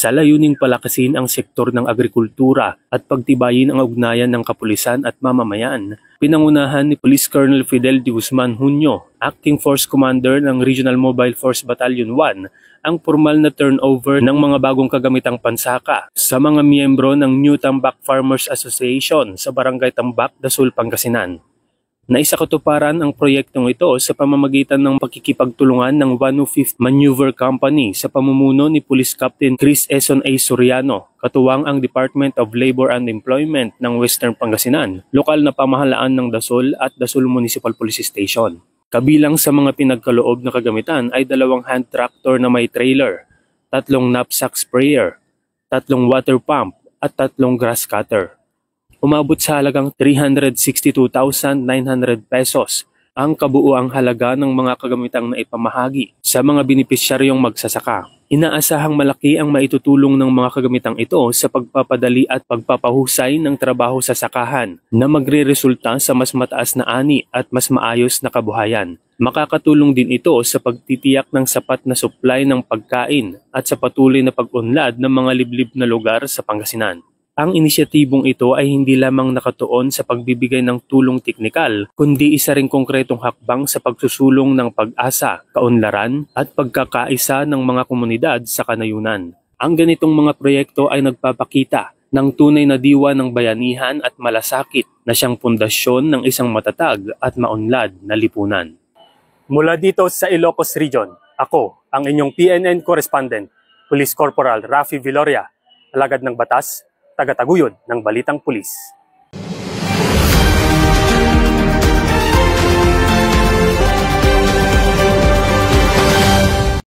sa layuning palakasin ang sektor ng agrikultura at pagtibayin ang ugnayan ng kapulisan at mamamayan. Pinangunahan ni Police Colonel Fidel de Guzman Junio, Acting Force Commander ng Regional Mobile Force Battalion 1, ang formal na turnover ng mga bagong kagamitang pansaka sa mga miyembro ng New Tambak Farmers Association sa Barangay Tambak, Dasul, Pangasinan. Naisakatuparan ang proyektong ito sa pamamagitan ng pagkikipagtulungan ng 105th Maneuver Company sa pamumuno ni Police Captain Chris Eson A. Soriano, katuwang ang Department of Labor and Employment ng Western Pangasinan, lokal na pamahalaan ng Dasol at Dasol Municipal Police Station. Kabilang sa mga pinagkaloob na kagamitan ay 2 hand tractor na may trailer, 3 knapsack sprayer, 3 water pump at 3 grass cutter. Umabot sa halagang 362,900 pesos ang kabuuang halaga ng mga kagamitang naipamahagi sa mga benepisyaryong magsasaka. Inaasahang malaki ang maitutulong ng mga kagamitang ito sa pagpapadali at pagpapahusay ng trabaho sa sakahan na magreresulta sa mas mataas na ani at mas maayos na kabuhayan. Makakatulong din ito sa pagtitiyak ng sapat na supply ng pagkain at sa patuloy na pag-unlad ng mga liblib na lugar sa Pangasinan. Ang inisyatibong ito ay hindi lamang nakatuon sa pagbibigay ng tulong teknikal, kundi isa ring konkretong hakbang sa pagsusulong ng pag-asa, kaunlaran at pagkakaisa ng mga komunidad sa kanayunan. Ang ganitong mga proyekto ay nagpapakita ng tunay na diwa ng bayanihan at malasakit na siyang pundasyon ng isang matatag at maunlad na lipunan. Mula dito sa Ilocos Region, ako ang inyong PNN correspondent, Police Corporal Rafi Viloria, alagad ng batas, tagataguyod ng Balitang Pulis.